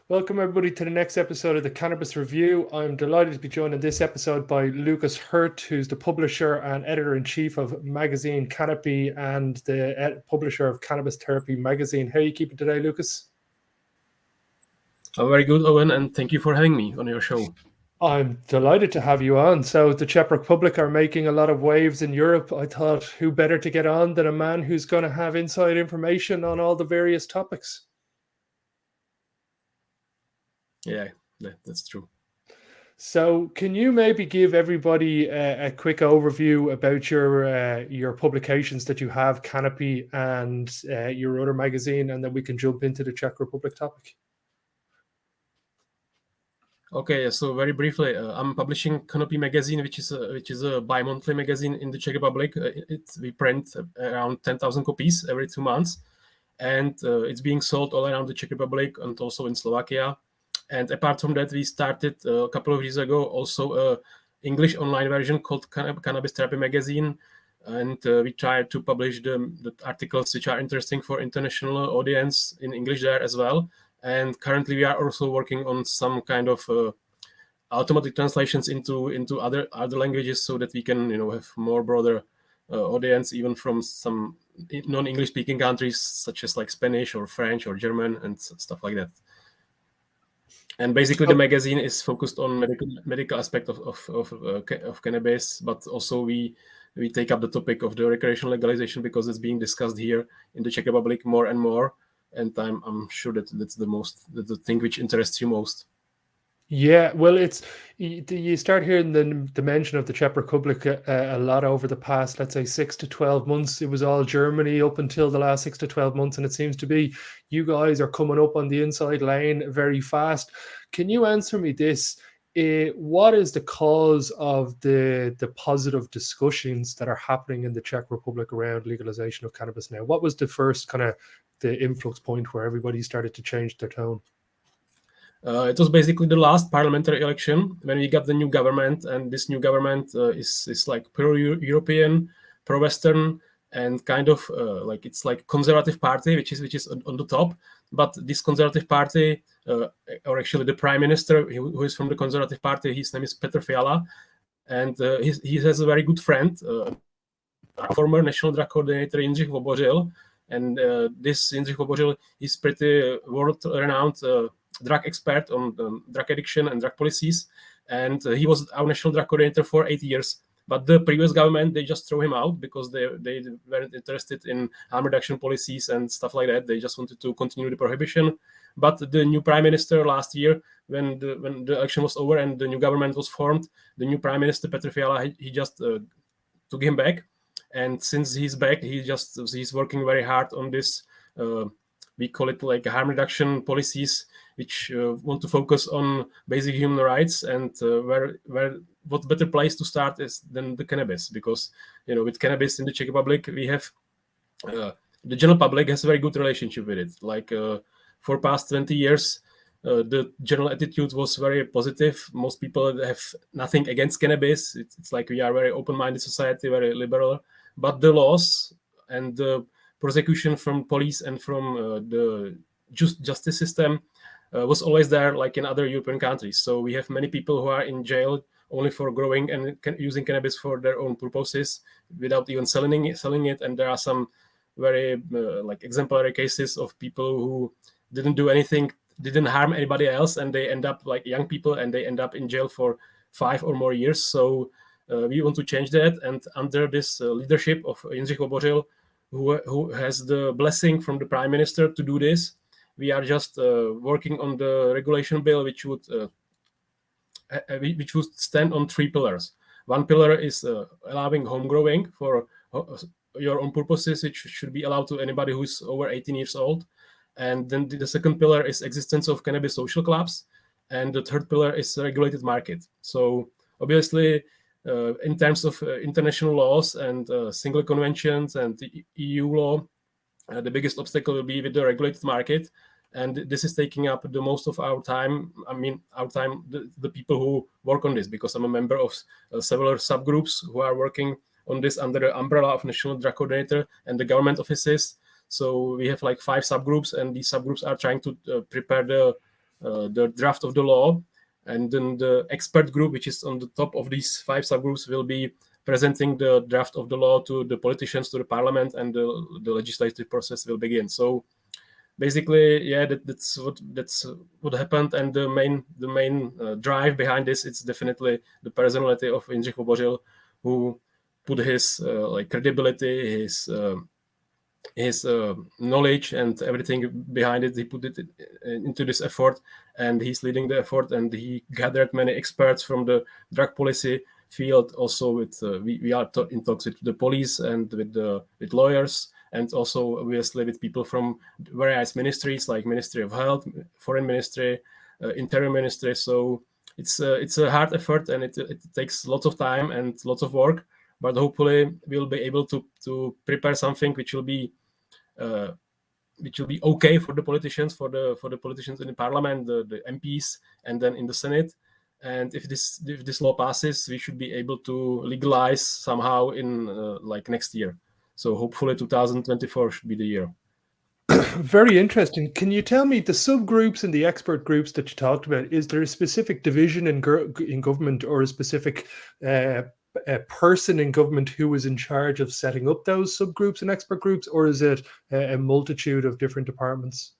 Welcome everybody to the next episode of the Cannabis Review. I'm delighted to be joined in this episode by Lukas Hurt, who's the publisher and editor-in-chief of magazine Kanopi and the publisher of Cannabis Therapy magazine. How are you keeping today, Lukas? I'm very good, Owen, and thank you for having me on your show. I'm delighted to have you on. So the Czech Republic are making a lot of waves in Europe. I thought who better to get on than a man who's going to have inside information on all the various topics. Yeah, that's true. So can you maybe give everybody a quick overview about your publications that you have, Kanopi and your other magazine, and then we can jump into the Czech Republic topic? Okay, so very briefly, I'm publishing Kanopi Magazine, which is a bimonthly magazine in the Czech Republic. We print around 10,000 copies every 2 months, and it's being sold all around the Czech Republic and also in Slovakia. And apart from that, we started a couple of years ago also a English online version called Cannabis Therapy magazine, and we try to publish the articles which are interesting for international audience in English there as well. And currently, we are also working on some kind of automatic translations into other languages, so that we can have more broader audience, even from some non-English speaking countries such as like Spanish or French or German and stuff like that. And basically, the magazine is focused on medical aspect of cannabis, but also we take up the topic of the recreational legalization because it's being discussed here in the Czech Republic more and more. And I'm sure that's the thing which interests you most. Yeah, well, you start hearing the mention of the Czech Republic a lot over the past, let's say, 6 to 12 months. It was all Germany up until the last 6 to 12 months, and it seems to be you guys are coming up on the inside lane very fast. Can you answer me this? What is the cause of the positive discussions that are happening in the Czech Republic around legalization of cannabis now? What was the first kind of the influx point where everybody started to change their tone? It was basically the last parliamentary election when we got the new government, and this new government is like pro-European, pro-Western, and kind of like it's like conservative party, which is on the top. But this conservative party, or actually the prime minister, who is from the conservative party, his name is Petr Fiala, and he has a very good friend, former national drug coordinator Jindřich Vobořil, and this Jindřich Vobořil is pretty world-renowned drug expert on drug addiction and drug policies, and he was our national drug coordinator for 8 years. But the previous government, they just threw him out because they weren't interested in harm reduction policies and stuff like that. They just wanted to continue the prohibition. But the new prime minister last year, when the election was over and the new government was formed, the new prime minister Petr Fiala, he just took him back. And since he's back, he's working very hard on this. We call it like harm reduction policies, which want to focus on basic human rights, and what better place to start is than the cannabis, because with cannabis in the Czech Republic, we have the general public has a very good relationship with it. Like for past 20 years, the general attitude was very positive. Most people have nothing against cannabis. It's like we are a very open-minded society, very liberal. But the laws and the prosecution from police and from the justice system was always there, like in other European countries. So we have many people who are in jail only for growing and using cannabis for their own purposes without even selling it. And there are some very like exemplary cases of people who didn't do anything, didn't harm anybody else, and they end up like young people, and they end up in jail for 5 or more years. So we want to change that. And under this leadership of Jindřich Vobořil, who has the blessing from the prime minister to do this, we are just working on the regulation bill, which would stand on 3 pillars. One pillar is allowing home growing for your own purposes, which should be allowed to anybody who is over 18 years old. And then the second pillar is existence of cannabis social clubs, and the third pillar is a regulated market. So obviously, in terms of international laws and single conventions and the EU law, the biggest obstacle will be with the regulated market, and this is taking up the most of our time. I mean, the people who work on this, because I'm a member of several subgroups who are working on this under the umbrella of National Drug Coordinator and the government offices. So we have like 5 subgroups, and these subgroups are trying to prepare the the draft of the law, and then the expert group, which is on the top of these 5 subgroups, will be presenting the draft of the law to the politicians, to the parliament, and the legislative process will begin. So basically, yeah, that's what happened, and the main drive behind this, it's definitely the personality of Jindřich Vobořil, who put his credibility, his knowledge and everything behind it. He put it into this effort, and he's leading the effort, and he gathered many experts from the drug policy field. Also, with we are in talks with the police and with lawyers, and also obviously with people from various ministries like Ministry of Health, Foreign Ministry, Interior Ministry. So it's a hard effort, and it takes lots of time and lots of work. But hopefully we'll be able to prepare something which will be okay for the politicians, for the politicians in the parliament, the MPs, and then in the Senate. And if this law passes, we should be able to legalize somehow in next year. So hopefully 2024 should be the year. Very interesting. Can you tell me the subgroups and the expert groups that you talked about? Is there a specific division in government, or a specific a person in government who is in charge of setting up those subgroups and expert groups, or is it a multitude of different departments?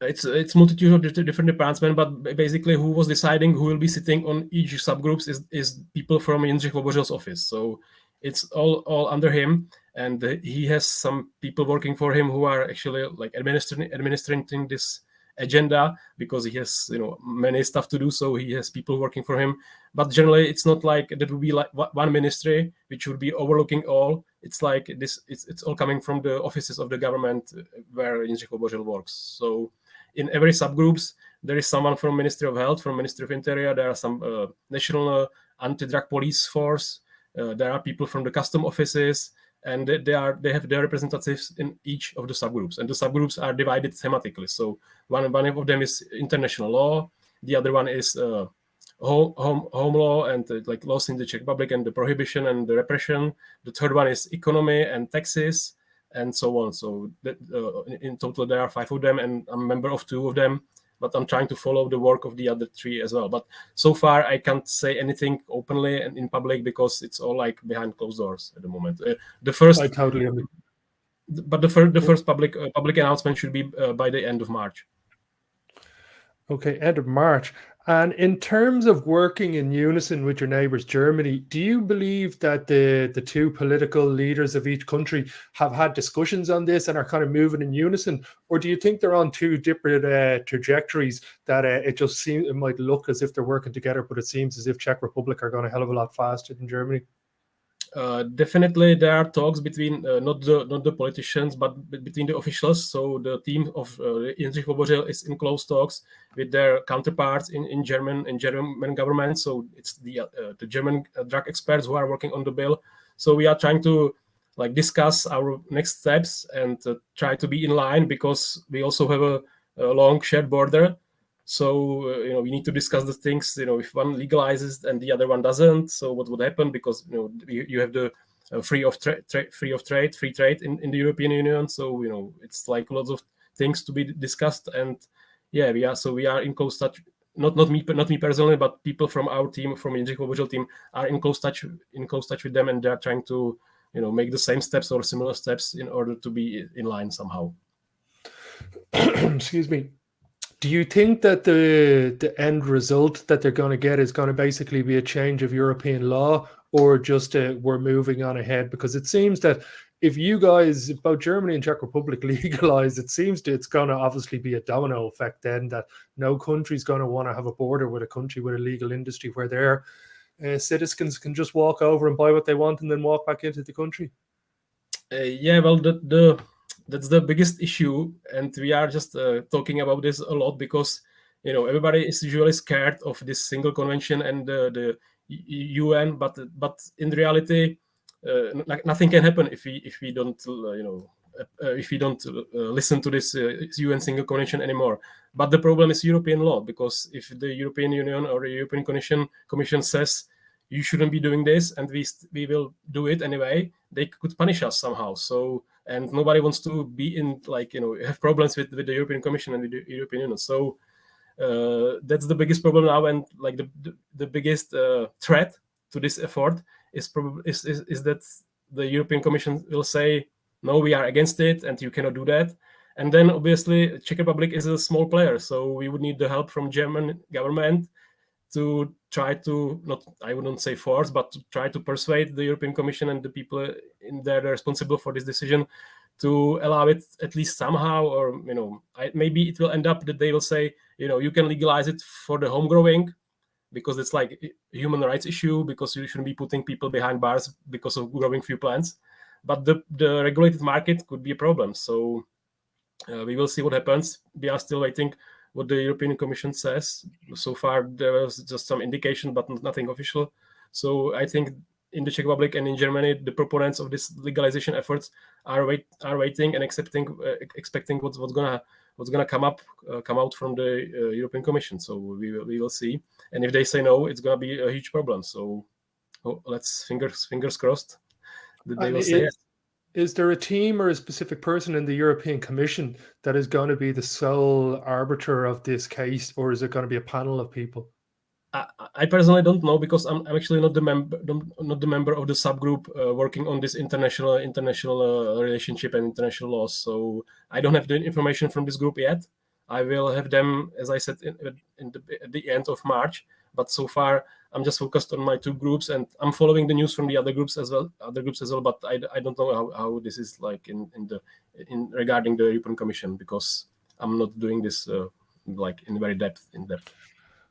It's multitude of different departments, but basically who was deciding who will be sitting on each subgroups is people from Jindřich Vobořil's office. So it's all under him, and he has some people working for him who are actually administering this agenda, because he has many stuff to do, so he has people working for him. But generally it's not like that would be like one ministry which would be overlooking all. It's like this, it's all coming from the offices of the government where Jindřich Vobořil works. So in every subgroups there is someone from Ministry of Health, from Ministry of Interior, there are some national anti-drug police force, there are people from the custom offices, and they have their representatives in each of the subgroups, and the subgroups are divided thematically. So one of them is international law, the other one is home law and like laws in the Czech Republic and the prohibition and the repression. The third one is economy and taxes, and so on. So in total there are 5 of them, and I'm a member of 2 of them, but I'm trying to follow the work of the other 3 as well. But so far I can't say anything openly and in public, because it's all like behind closed doors at the moment. The first, I totally agree. But the first public announcement should be by the end of March. Okay, end of March. And in terms of working in unison with your neighbours, Germany, do you believe that the 2 political leaders of each country have had discussions on this and are kind of moving in unison? Or do you think they're on 2 different trajectories, that it might look as if they're working together, but it seems as if Czech Republic are going a hell of a lot faster than Germany? Definitely there are talks between not the politicians, but between the officials. So the team of Jindřich Vobořil is in close talks with their counterparts in German government. So it's the German drug experts who are working on the bill. So we are trying to discuss our next steps and try to be in line, because we also have a long shared border. So we need to discuss the things. If one legalizes and the other one doesn't, so what would happen? Because you have the free trade in the European Union. So it's like lots of things to be discussed. And yeah, we are in close touch. Not me personally, but people from our team, from Jindřich Vobořil team, are in close touch with them, and they are trying to make the same steps or similar steps in order to be in line somehow. Excuse me. Do you think that the end result that they're going to get is going to basically be a change of European law, or just we're moving on ahead? Because it seems that if you guys, both Germany and Czech Republic, legalize, it seems that it's going to obviously be a domino effect then, that no country's going to want to have a border with a country with a legal industry where their citizens can just walk over and buy what they want and then walk back into the country. Yeah, well, that's the biggest issue, and we are just talking about this a lot, because everybody is usually scared of this single convention and the UN, but in reality, nothing can happen if we don't listen to this UN single convention anymore. But the problem is European law, because if the European Union or the European Commission says you shouldn't be doing this, and we will do it anyway, they could punish us somehow. So, and nobody wants to be in have problems with the European Commission and with the European Union. So That's the biggest problem now, and like the biggest threat to this effort is that the European Commission will say, no, we are against it, and you cannot do that. And then obviously Czech Republic is a small player, so we would need the help from German government to try to, not, I wouldn't say force, but to try to persuade the European Commission and the people in there responsible for this decision to allow it at least somehow, or maybe it will end up that they will say, you can legalize it for the home growing, because it's like a human rights issue, because you shouldn't be putting people behind bars because of growing few plants. But the regulated market could be a problem. So we will see what happens. We are still waiting what the European Commission says. So far, there was just some indication, but nothing official. So I think in the Czech Republic and in Germany, the proponents of this legalization efforts are waiting and expecting what's gonna come out from the European Commission. So we will see. And if they say no, it's gonna be a huge problem. So let's fingers crossed that they will say yes. Is there a team or a specific person in the European Commission that is going to be the sole arbiter of this case, or is it going to be a panel of people? I personally don't know, because I'm actually not the member of the subgroup working on this international relationship and international laws. So I don't have the information from this group yet. I will have them, as I said, at the end of March. But so far, I'm just focused on my two groups, and I'm following the news from the other groups as well. But I don't know how this is like in regarding the European Commission, because I'm not doing this like in depth.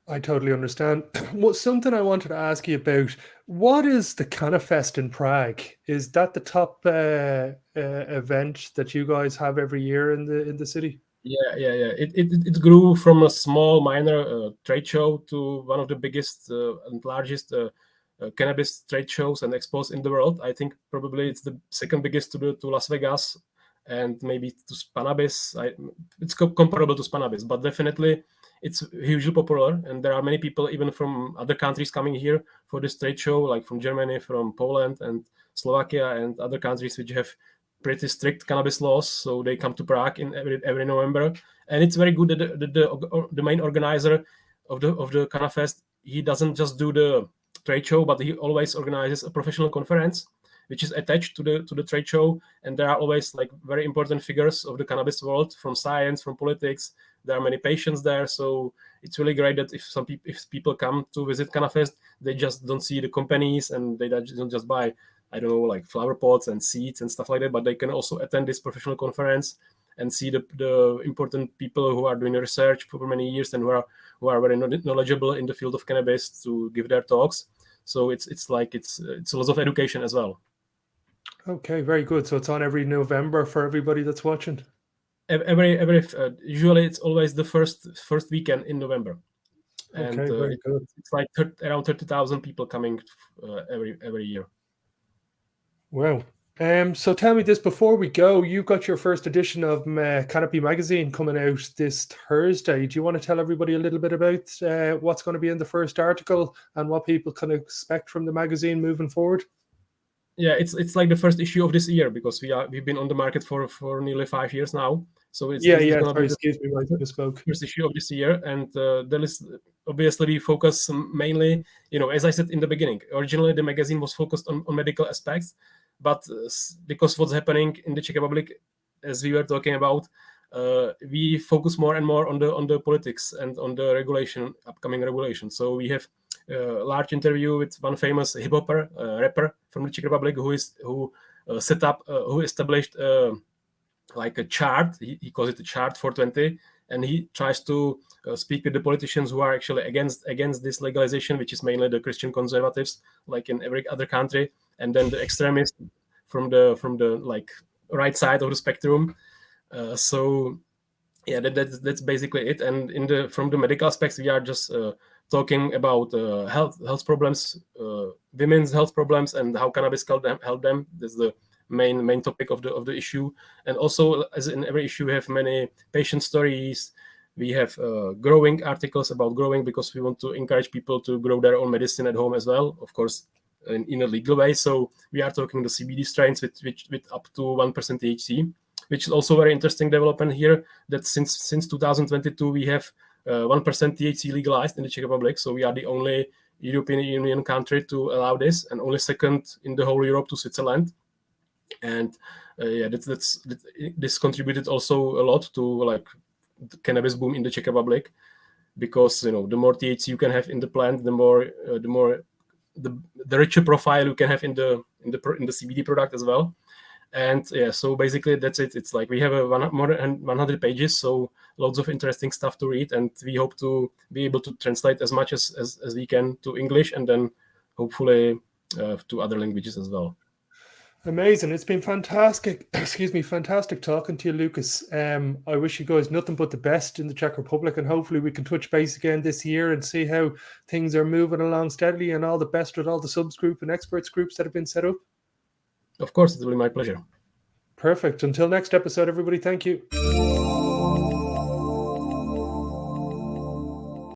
I totally understand. Well, something I wanted to ask you about: what is the Cannafest in Prague? Is that the top event that you guys have every year in the city? Yeah. It grew from a small minor trade show to one of the biggest and largest cannabis trade shows and expos in the world. I think probably it's the second biggest to Las Vegas, and maybe to Cannabis. It's comparable to Cannabis, but definitely it's hugely popular, and there are many people even from other countries coming here for this trade show, like from Germany, from Poland and Slovakia and other countries which have pretty strict cannabis laws. So they come to Prague in every November, and it's very good that the main organizer of the Cannafest, he doesn't just do the trade show, but he always organizes a professional conference which is attached to the trade show, and there are always like very important figures of the cannabis world, from science, from politics. There are many patients there, so it's really great that if people come to visit Cannafest, they just don't see the companies and they don't just buy, I don't know, like flower pots and seeds and stuff like that, but they can also attend this professional conference and see the important people who are doing research for many years and who are very knowledgeable in the field of cannabis to give their talks. So it's a lot of education as well. Okay, very good. So it's on every November for everybody that's watching. Usually it's always the first weekend in November, and okay, very good. It's like around 30,000 people coming every year. Wow. So tell me this before we go. You got your first edition of Kanopi Magazine coming out this Thursday. Do you want to tell everybody a little bit about what's going to be in the first article and what people can expect from the magazine moving forward? Yeah, it's like the first issue of this year, because we've been on the market for nearly 5 years now. So it's excuse me, I misspoke. First issue of this year, and there is obviously we focus mainly, as I said in the beginning, originally the magazine was focused on medical aspects, but because what's happening in the Czech Republic, as we were talking about, we focus more and more on the politics and on the upcoming regulation. So we have a large interview with one famous hip hopper, rapper from the Czech Republic, who established like a chart. He calls it a chart 420, and he tries to speak with the politicians who are actually against this legalization, which is mainly the Christian conservatives, like in every other country, and then the extremists from the like right side of the spectrum. So yeah, that's basically it. And from the medical aspects, we are just talking about health problems, women's health problems, and how cannabis can help them. That's the main topic of the issue. And also, as in every issue, we have many patient stories. We have growing articles about growing, because we want to encourage people to grow their own medicine at home as well, of course, in a legal way. So we are talking the CBD strains with up to 1% THC, which is also very interesting development here, that since 2022 we have 1% THC legalized in the Czech Republic. So we are the only European Union country to allow this, and only second in the whole Europe to Switzerland. And this contributed also a lot to like the cannabis boom in the Czech Republic, because the more THC you can have in the plant, the richer profile you can have in the CBD product as well. And so basically that's it. It's like we have more than 100 pages, so loads of interesting stuff to read, and we hope to be able to translate as much as we can to English, and then hopefully to other languages as well. Amazing. It's been fantastic. Fantastic talking to you, Lukas. I wish you guys nothing but the best in the Czech Republic, and hopefully we can touch base again this year and see how things are moving along steadily, and all the best with all the subgroup and experts groups that have been set up. Of course, it will be my pleasure. Perfect. Until next episode, everybody, thank you.